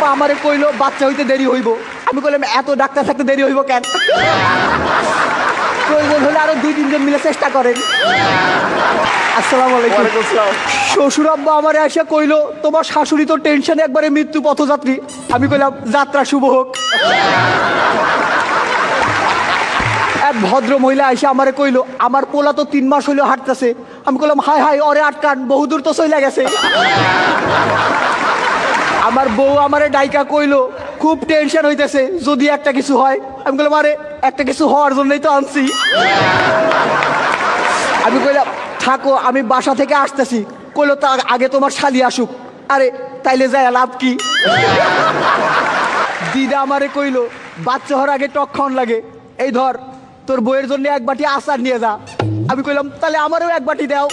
আপা আমারে কইলো বাচ্চা হইতে দেরি হইব। আমি কইলাম এত ডাক্তার থাকতে দেরি হইব কেন? প্রয়োজন হলে আরো 2-3 জন মিলে চেষ্টা করেন। আসসালামু আলাইকুম। শ্বশুর আব্বা আমারে এসে কইলো তোমার শাশুড়ি তো টেনশনে একবারে মৃত্যু পথযাত্রী। আমি কইলাম যাত্রা শুভ হোক। এক ভদ্র মহিলা এসে আমারে কইলো আমার পোলা তো 3 মাস হইলো হাঁটতেছে। আমি কইলাম হাই হাই ওরে আটকান, বহুদূর তো চলে গেছে। আমার বউ আমারে ডাইকা কইলো খুব টেনশন হইতেছে যদি একটা কিছু হয়। আমি কইলাম আরে একটা কিছু হওয়ার জন্যই তো আনছি। আমি কইলাম থাকো আমি বাসা থেকে আসতেছি। কইলো তা আগে তোমার শালি আসুক। আরে তাইলে যায় লাভ কি? দিদা আমারে কইলো বাচ্চা হওয়ার আগে টক খাওয়ান লাগে, এই ধর তোর বউয়ের জন্য 1 বাটি আচার নিয়ে যা। আমি কইলাম তাহলে আমারও 1 বাটি দাও।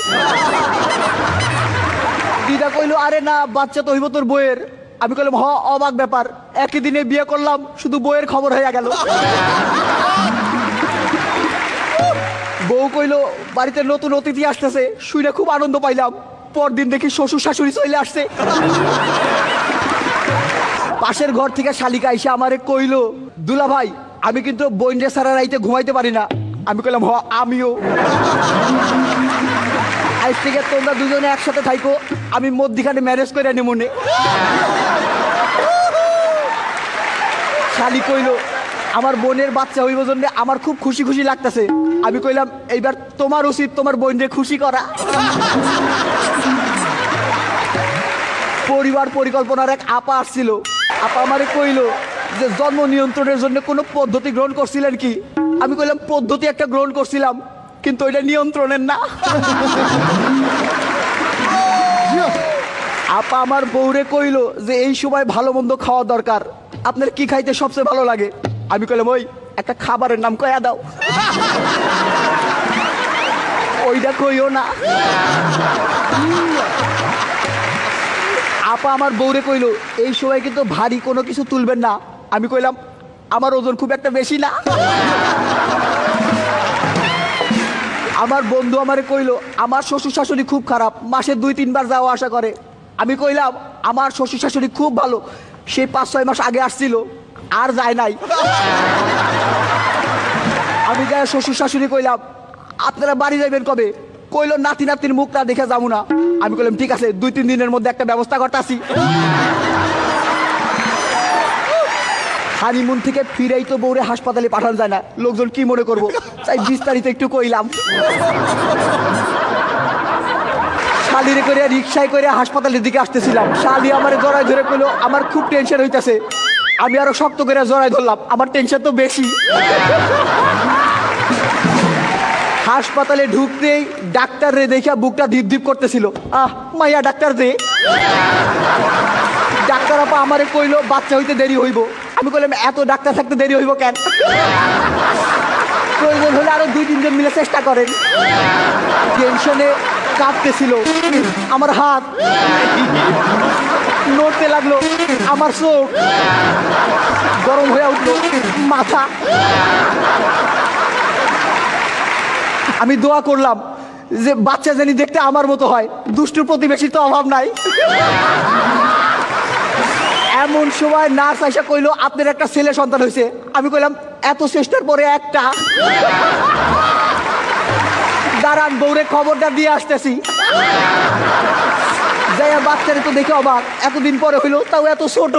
দিদা কইলো আরে না বাচ্চা তো হইব তোর বউয়ের। আমি কইলাম হ অবাক ব্যাপার, একই দিনে বিয়ে করলাম শুধু বউয়ের খবর হয়ে গেল। বউ কইলো বাড়িতে নতুন অতিথি আসতেছে, শুনে খুব আনন্দ পাইলাম। পরদিন দেখি শ্বশুর শাশুড়ি চলে আসছে। পাশের ঘর থেকে শালিকা এসে আমারে কইলো দুলা ভাই আমি কিন্তু বইনরে সারা রাইতে ঘুমাইতে পারি না। আমি কইলাম হ আমিও। আজ থেকে তোমরা দুজনে একসাথে থাইকো, আমি মধ্যিখানে ম্যারেজ করে আনি মনে। শালি কইলো আমার বোনের বাচ্চা হইব জন্য আমার খুব খুশি খুশি লাগতেছে। আমি কইলাম এইবার তোমার উচিত তোমার বোনরে খুশি করা। পরিবার পরিকল্পনার এক আপা আসছিল। আপা আমারে কইলো যে জন্ম নিয়ন্ত্রণের জন্য কোনো পদ্ধতি গ্রহণ করছিলেন কি? আমি কইলাম পদ্ধতি একটা গ্রহণ করছিলাম কিন্তু ওইটা নিয়ন্ত্রণের না। আপা আমার বউরে কইলো যে এই সময় ভালো মন্দ খাওয়া দরকার, আপনার কি খাইতে সবচেয়ে ভালো লাগে? আমি কইলাম ওই একটা খাবারের নাম কয়া দাও। ওইটা কইও না। আপা আমার বউরে কইলো এই সময় কিন্তু ভারী কোনো কিছু তুলবেন না। আমি কইলাম আমার ওজন খুব একটা বেশি না। আমার বন্ধু আমারে কইলো আমার শ্বশুর শাশুড়ি খুব খারাপ, মাসে 2-3 বার যাওয়া আসা করে। আমি কইলাম আমার শ্বশুর শাশুড়ি খুব ভালো, সেই 5-6 মাস আগে আসছিল আর যায় নাই। আমি যাই শ্বশুর শাশুড়ি কইলাম আপনারা বাড়ি যাইবেন কবে? কইলো নাতি নাতির মুখটা দেখে যাবো না। আমি কইলাম ঠিক আছে 2-3 দিনের মধ্যে একটা ব্যবস্থা করতেছি। হানিমুন থেকে ফিরেই তো বউরে হাসপাতালে পাঠানো যায় না, লোকজন কি মনে করবো, তাই বিস্তারিত একটু কইলাম। শালিরে করে রিক্সায় করে হাসপাতালের দিকে আসতেছিলাম। শালি আমার জড়াই ধরে কইলো আমার খুব টেনশন হইতেছে। আমি আরো শক্ত করে জড়াই ধরলাম, আমার টেনশন তো বেশি। হাসপাতালে ঢুকতেই ডাক্তার রে দেখা বুকটা ধিপ ধিপ করতেছিল। মাইয়া ডাক্তার রে। ডাক্তার আপা আমারে কইলো বাচ্চা হইতে দেরি হইব। আমি কইলাম এত ডাক্তার থাকতে দেরি হইব কেন? প্রয়োজন হলে আরো 2-3 জন মিলে চেষ্টা করেন। টেনশনে কাঁপতেছিল আমার হাত, নড়তে লাগলো আমার চোখ, গরম হয়ে উঠলো মাথা। আমি দোয়া করলাম যে বাচ্চা জানি দেখতে আমার মতো হয়, দুষ্টুর প্রতিবেশীর তো অভাব নাই। এমন সময় নার্স আইসা কইলো আপনার একটা ছেলে সন্তান হয়েছে। আমি কইলাম এত চেষ্টার পরে একটা? দাঁড়ান বউরে খবরটা দিয়ে আসতেছি। যাইয়া বাচ্চারে তো দেখে অবাক, এতদিন পরে হইলো তাও এত ছোট।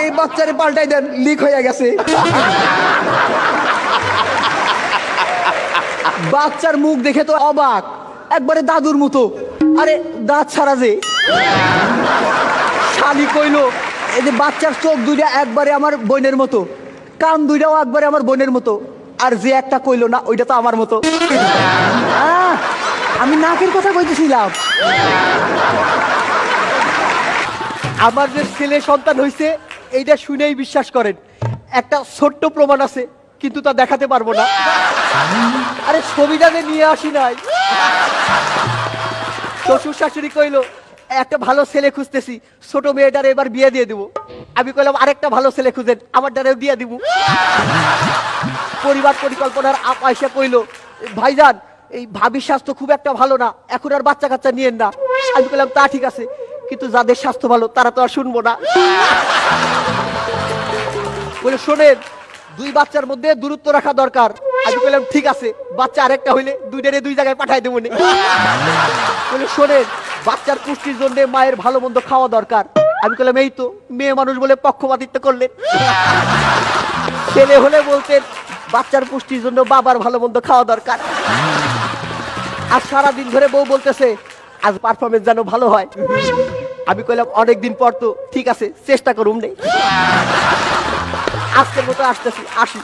এই বাচ্চারে পাল্টাই দেন, লিক হয়ে গেছে। বাচ্চার মুখ দেখে তো অবাক, একবারে দাদুর মতো। আরে দাঁত ছাড়া যে। শালি কইলো এই যে বাচ্চার চোখ 2টা একবারে আমার বোনের মতো, কান 2টাও একবারে আমার বোনের মতো, আর যে একটা কইলো না ওইটা তো আমার মতো। আমি নাকের কথা কইতেছিলাম। আমার যে ছেলে সন্তান হয়েছে এইটা শুনেই বিশ্বাস করেন। একটা ছোট্ট প্রমাণ আছে কিন্তু তা দেখাতে পারবো না। আরে ছবিটা নিয়ে আসি নাই। শ্বশুর শাশুড়ি কইলো একটা ভালো ছেলে খুঁজতেছি, ছোট মেয়েটার এবার বিয়ে দিয়ে দিব। আমি কইলাম আরেকটা ভালো ছেলে খুঁজেন, আমার দ্বারাও দিয়ে দিব। পরিবার পরিকল্পনার আয়সা কইলো ভাইজান এই ভাবির স্বাস্থ্য খুব একটা ভালো না, এখন আর বাচ্চা কাচ্চা নিয়েন না। আমি কইলাম তা ঠিক আছে, কিন্তু যাদের স্বাস্থ্য ভালো তারা তো আর শুনবো না। বলে শোনেন, 2 বাচ্চার মধ্যে দূরত্ব রাখা দরকার। আমি বললাম ঠিক আছে, বাচ্চা আরেকটা হইলে 2টারে 2 জায়গায় পাঠাই দেবো। বলে শোনেন, বাচ্চার পুষ্টির জন্য মায়ের ভালো মন্দ খাওয়া দরকার। আমি বললাম এই তো, মেয়ে মানুষ বলে পক্ষপাতিত্ব করলেন। ছেলে হলে বলতেন বাচ্চার পুষ্টির জন্য বাবার ভালো মন্দ খাওয়া দরকার। আর সারাদিন ধরে বউ বলতেছে আজ পারফরমেন্স যেন ভালো হয়। আমি কইলাম অনেকদিন পর তো, ঠিক আছে চেষ্টা করুম নে। আজকের মতো আসতেছি, আসি।